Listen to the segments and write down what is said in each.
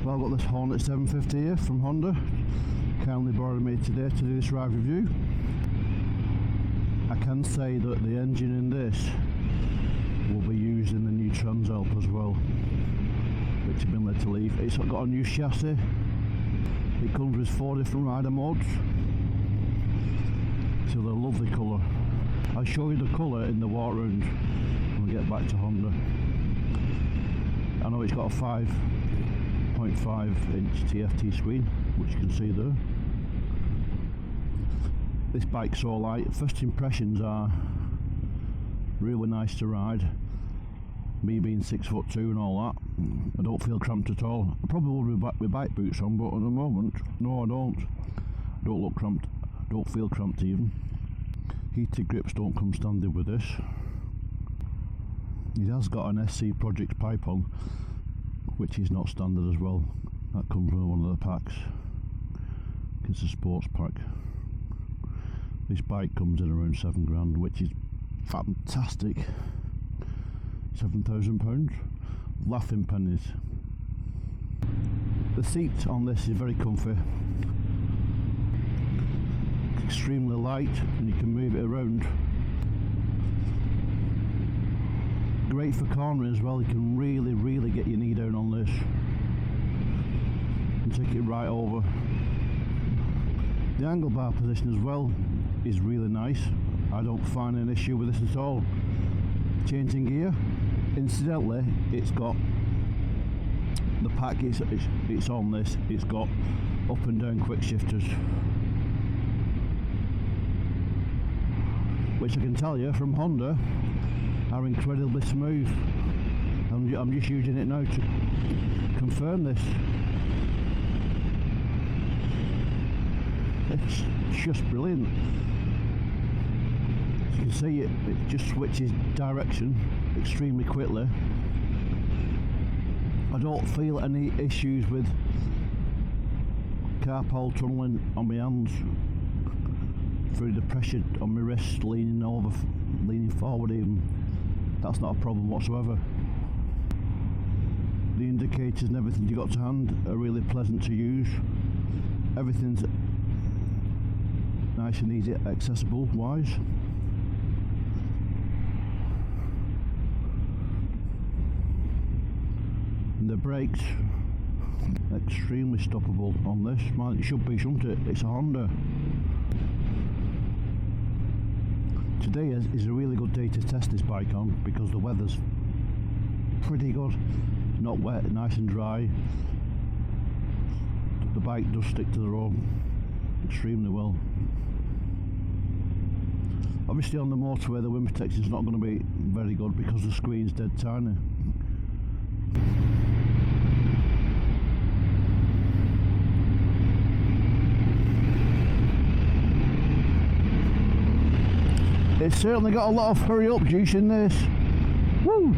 Well, I've got this Hornet 750 here from Honda, kindly borrowed me today to do this ride review. I can say that the engine in this will be used in the new Transalp as well, which I've been led to leave. It's got a new chassis. It comes with 4 different rider modes. So they're a lovely colour. I'll show you the colour in the walk round when we get back to Honda. I know it's got a 5.5 inch TFT screen, which you can see there. This bike's so light. First impressions are really nice to ride. Me being 6'2" and all that, I don't feel cramped at all. I probably would with bike boots on, but at the moment, no, I don't. I don't look cramped. I don't feel cramped even. Heated grips don't come standard with this. It has got an SC Project pipe on, which is not standard as well. That comes with one of the packs. It's a sports pack. This bike comes in around £7,000, which is fantastic. £7,000, laughing pennies. The seat on this is very comfy, extremely light, and you can move it around. Great for cornering as well. You can really get your knee down on this and take it right over. The angle bar position as well is really nice. I don't find an issue with this at all. Changing gear, incidentally, it's got the pack, it's on this, it's got up and down quick shifters, which I can tell you from Honda are incredibly smooth. I'm just using it now to confirm this. It's just brilliant. As you can see, it just switches direction extremely quickly. I don't feel any issues with carpal tunnelling on my hands through the pressure on my wrist, leaning forward even. That's not a problem whatsoever. The indicators and everything you got to hand are really pleasant to use. Everything's nice and easy, accessible wise. And the brakes, extremely stoppable on this. Well, it should be, shouldn't it? It's a Honda. Today is a really good day to test this bike on because the weather's pretty good. Not wet, nice and dry. The bike does stick to the road extremely well. Obviously on the motorway the wind protection is not going to be very good because the screen's dead tiny. It's certainly got a lot of hurry up juice in this. Woo!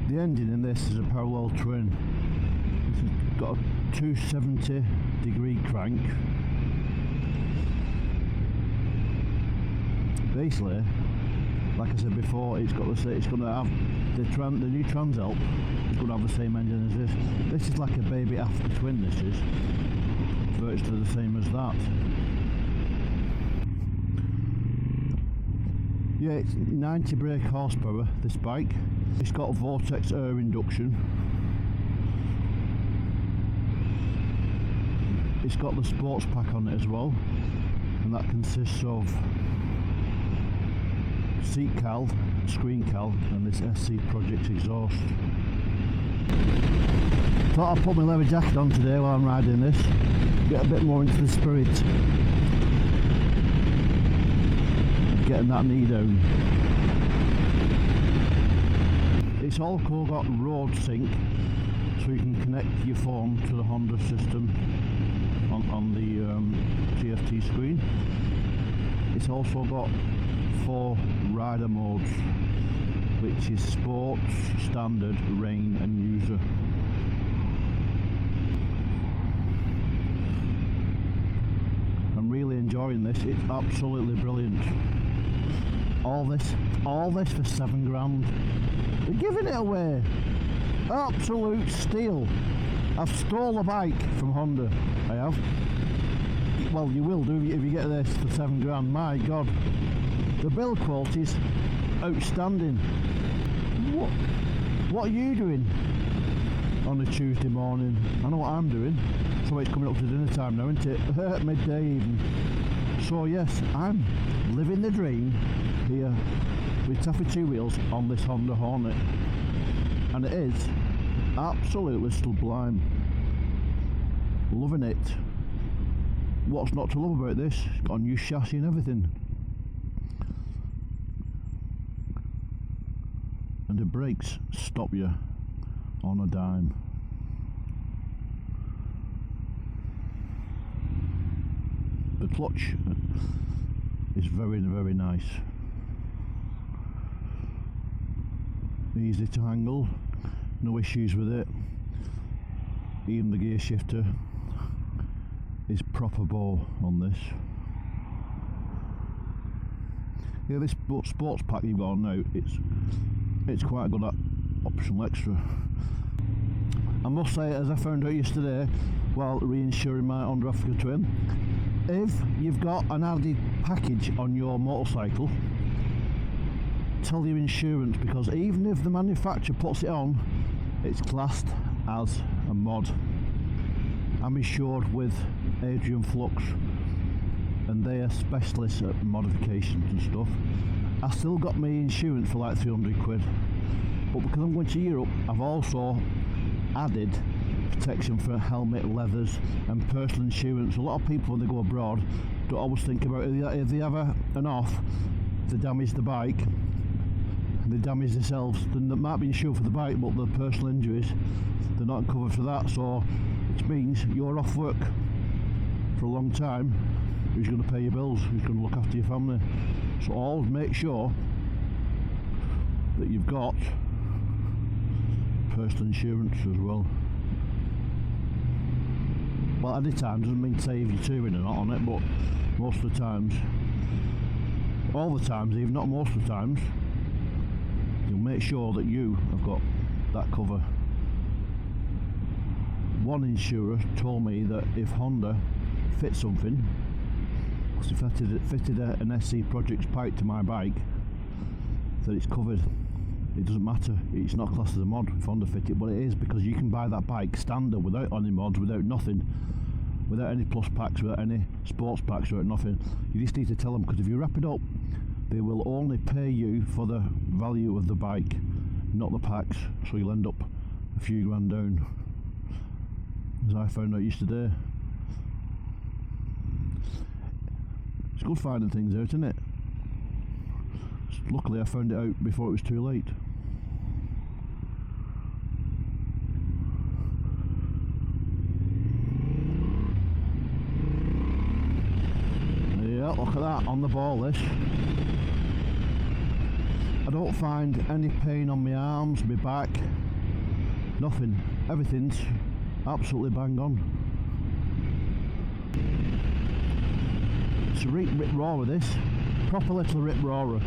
The engine in this is a parallel twin. It's got a 270-degree crank. Basically, like I said before, it's going to have the new Transalp is going to have the same engine as this. This is like a baby after twin. This is virtually the same as that. Yeah, it's 90 brake horsepower, this bike. It's got a Vortex air induction. It's got the sports pack on it as well, and that consists of seat cal, screen cal, and this SC Project exhaust. Thought I'd put my leather jacket on today while I'm riding this, get a bit more into the spirit of getting that knee down. It's also got road sync, so you can connect your phone to the Honda system on the TFT screen. It's also got 4 rider modes, which is Sports, Standard, Rain and User. I'm really enjoying this. It's absolutely brilliant. All this for 7 grand. They're giving it away. Absolute steal. I've stole a bike from Honda. I have. Well, you will do if you get this for 7 grand. My God, the build quality's outstanding. What are you doing on a Tuesday morning? I know what I'm doing. So it's coming up to dinner time now, isn't it? Midday even. So yes, I'm living the dream here with taffy 2 wheels on this Honda Hornet, and it is absolutely sublime. Loving it. What's not to love about this? It's got a new chassis and everything. And the brakes stop you on a dime. The clutch is very, very nice. Easy to handle, no issues with it. Even the gear shifter is proper bow on this. Yeah, this sports pack you've got now, it's quite good at optional extra. I must say, as I found out yesterday while reinsuring my Honda Africa Twin, if you've got an added package on your motorcycle, tell your insurance, because even if the manufacturer puts it on, it's classed as a mod. I'm insured with Adrian Flux, and they are specialists at modifications and stuff. I still got my insurance for like 300 quid, but because I'm going to Europe, I've also added protection for helmet, leathers and personal insurance. A lot of people when they go abroad don't always think about if they have an off, they damage the bike, they damage themselves, then they might be insured for the bike, but the personal injuries, they're not covered for that. So which means you're off work for a long time, who's going to pay your bills, who's going to look after your family? So always make sure that you've got personal insurance as well. Well, any time doesn't mean say if you're touring or not on it, but most of the times, all the times, even not most of the times, you'll make sure that you have got that cover. One insurer told me that if Honda fits something, because if I fitted an SC Projects pipe to my bike, that it's covered. It doesn't matter, it's not classed as a mod if Honda fit it, but it is, because you can buy that bike standard without any mods, without nothing, without any plus packs, without any sports packs, without nothing. You just need to tell them, because if you wrap it up, they will only pay you for the value of the bike, not the packs, so you'll end up a few grand down, as I found out yesterday. It's good finding things out, isn't it? Luckily I found it out before it was too late. Yeah, look at that, on the ball this. I don't find any pain on my arms, my back, nothing. Everything's absolutely bang on. It's a rip roarer this, proper little rip roarer.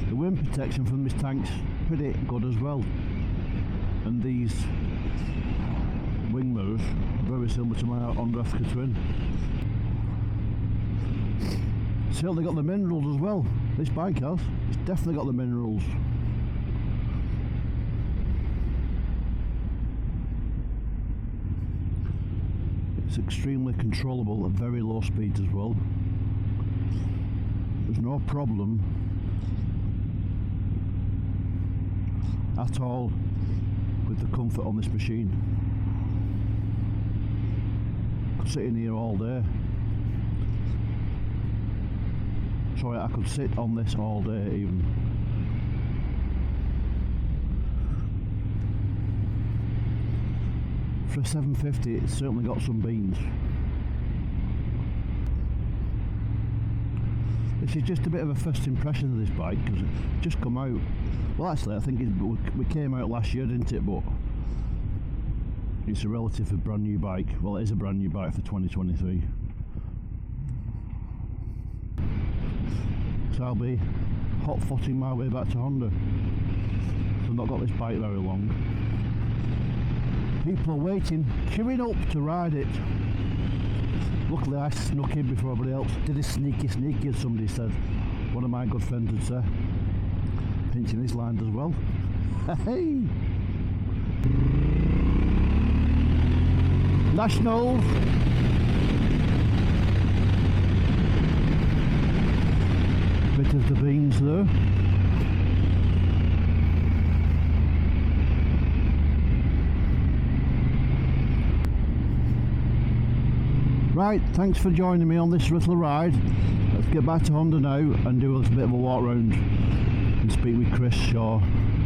The wind protection from this tank's pretty good as well, and these wing mirrors very similar to my Honda Africa Twin. Certainly got the minerals as well. This bike has. It's definitely got the minerals. It's extremely controllable at very low speeds as well. There's no problem at all with the comfort on this machine. I could sit in here all day. Sorry, I could sit on this all day even. For a 750 it's certainly got some beans. This is just a bit of a first impression of this bike, because it just come out, well actually I think we came out last year, didn't it, but It's a relatively brand new bike. Well, it is a brand new bike for 2023. So I'll be hot-footing my way back to Honda. I've not got this bike very long. People are waiting, queuing up to ride it. Luckily I snuck in before everybody else. Did a sneaky as somebody said. One of my good friends would say. Pinching his line as well. Hey! Nationals! Bit of the beans there. Right, thanks for joining me on this little ride. Let's get back to Honda now and do a little bit of a walk round and speak with Chris Shaw,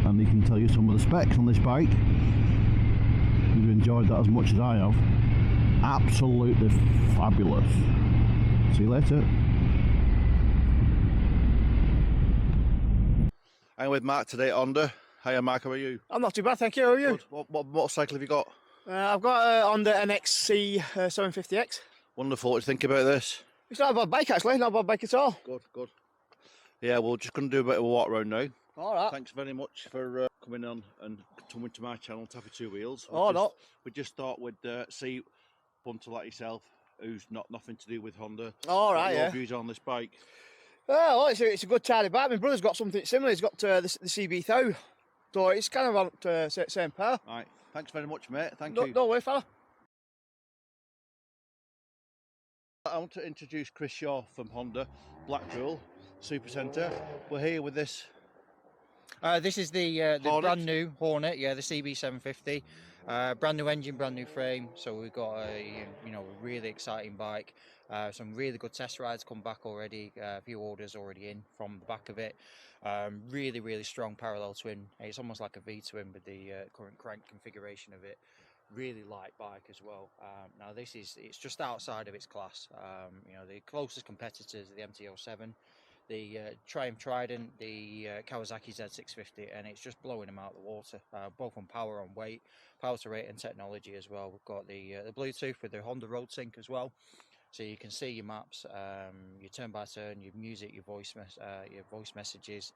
and he can tell you some of the specs on this bike. You've enjoyed that as much as I have. Absolutely fabulous. See you later. I'm with Mark today at Honda. Hiya Mark, how are you? I'm not too bad, thank you. How are you? Good. What motorcycle have you got? I've got a Honda NXC 750X. Wonderful. What do you think about this? It's not a bad bike actually, not a bad bike at all. Good, good. Yeah, we're just going to do a bit of a walk around now. All right. Thanks very much for coming on and coming to my channel, Taffy Two Wheels. We just thought we'd see punter like yourself, who's nothing to do with Honda. All right, your yeah. views on this bike. Well, it's a good tidy bike. My brother's got something similar. He's got the CB1000, so it's kind of on same pair. Right. Thanks very much, mate. Thank you. No way, fella. I want to introduce Chris Shaw from Honda, Blackpool Super Centre. We're here with this. This is the brand new Hornet, yeah, the CB750. Brand new engine, brand new frame. So we've got a really exciting bike. Some really good test rides come back already. A few orders already in from the back of it. Really strong parallel twin. It's almost like a V-twin with the current crank configuration of it. Really light bike as well. Now it's just outside of its class. The closest competitors are the MT-07, the Triumph Trident, the Kawasaki Z650, and it's just blowing them out of the water, both on power, on weight, power to rate and technology as well. We've got the Bluetooth with the Honda Road Sync as well, so you can see your maps, your turn by turn, your music, your voice messages,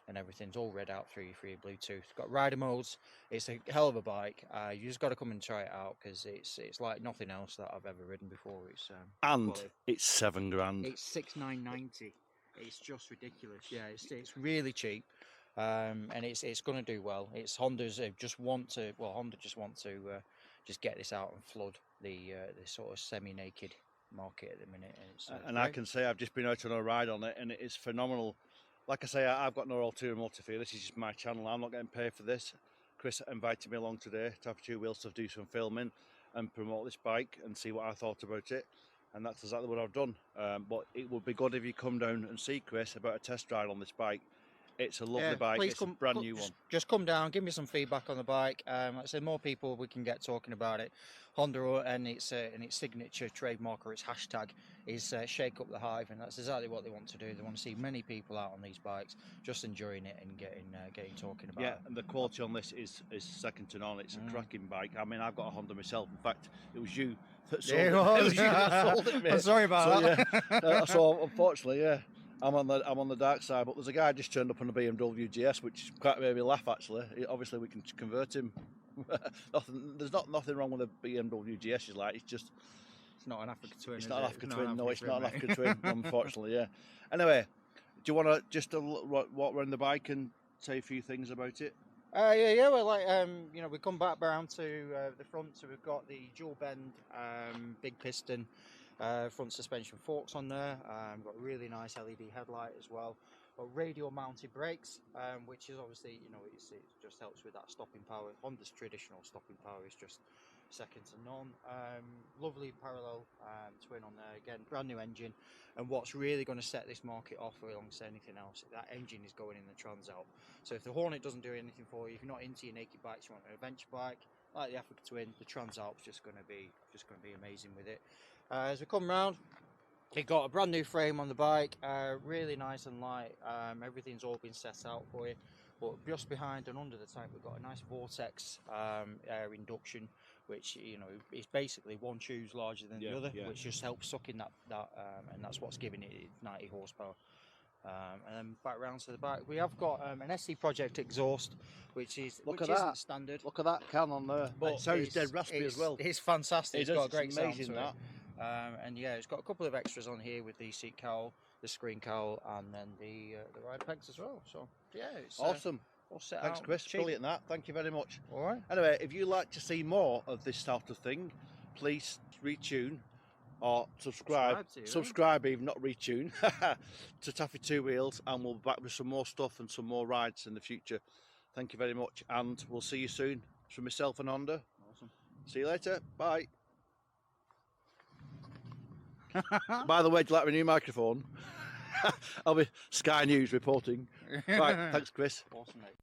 and everything's all read out through your Bluetooth. Got rider modes. It's a hell of a bike. You just got to come and try it out because it's like nothing else that I've ever ridden before. It's it's $7,000. It's $6,990. It's just ridiculous. Yeah, it's really cheap, and it's going to do well. It's Honda just want to just get this out and flood the sort of semi-naked market at the minute. And I can say I've just been out on a ride on it, and it is phenomenal. Like I say, I've got no ulterior motive here. This is just my channel. I'm not getting paid for this. Chris invited me along today to have 2 wheels to do some filming and promote this bike and see what I thought about it. And that's exactly what I've done. But it would be good if you come down and see Chris about a test ride on this bike. It's a lovely bike. It's a brand new one. Just come down, give me some feedback on the bike. Like I said, more people we can get talking about it. Honda and its signature trademark or its hashtag is shake up the Hive, and that's exactly what they want to do. They want to see many people out on these bikes, just enjoying it and getting talking about it. Yeah, and the quality on this is second to none. It's a cracking bike. I mean, I've got a Honda myself. In fact, it was you that sold it. It was you that sold it, mate. I'm sorry about that. So unfortunately, yeah. I'm on the dark side, but there's a guy just turned up on a BMW GS, which quite made me laugh actually. Obviously, we can convert him. There's nothing wrong with a BMW GS. It's not an Africa Twin. It's not an Africa Twin. No, it's not an Africa Twin. Unfortunately, yeah. Anyway, do you want to just walk around the bike and say a few things about it? Yeah. Well, we come back around to the front, so we've got the dual bend, big piston. Front suspension forks on there. Got a really nice LED headlight as well. Got radial mounted brakes, which is obviously, it just helps with that stopping power. Honda's traditional stopping power is just second to none. Lovely parallel twin on there. Again, brand new engine. And what's really going to set this market off alongside anything else, that engine is going in the Transalp. So if the Hornet doesn't do anything for you, if you're not into your naked bikes, you want an adventure bike like the Africa Twin, the Transalp's just going to be amazing with it. As we come round, you've got a brand new frame on the bike, really nice and light. Everything's all been set out for you, But just behind and under the tank, we've got a nice vortex air induction, which is basically one choose larger than the other, which just helps suck in that and that's what's giving it 90 horsepower. And then back round to the back, we have got an SC Project exhaust, which isn't standard. Look at that can on there. But it sounds dead raspy as well. It's fantastic. It's got a great sound amazing to it. And yeah, it's got a couple of extras on here with the seat cowl, the screen cowl, and then the ride pegs as well. So yeah, it's awesome. All set Thanks, out Chris. cheap. Brilliant that. Thank you very much. All right. Anyway, if you'd like to see more of this sort of thing, please retune or subscribe even, not retune, to Taffy Two Wheels, and we'll be back with some more stuff and some more rides in the future. Thank you very much, and we'll see you soon. It's from myself and Honda. Awesome. See you later. Bye. By the way, do you like my new microphone? I'll be Sky News reporting. Right, thanks, Chris. Awesome, mate.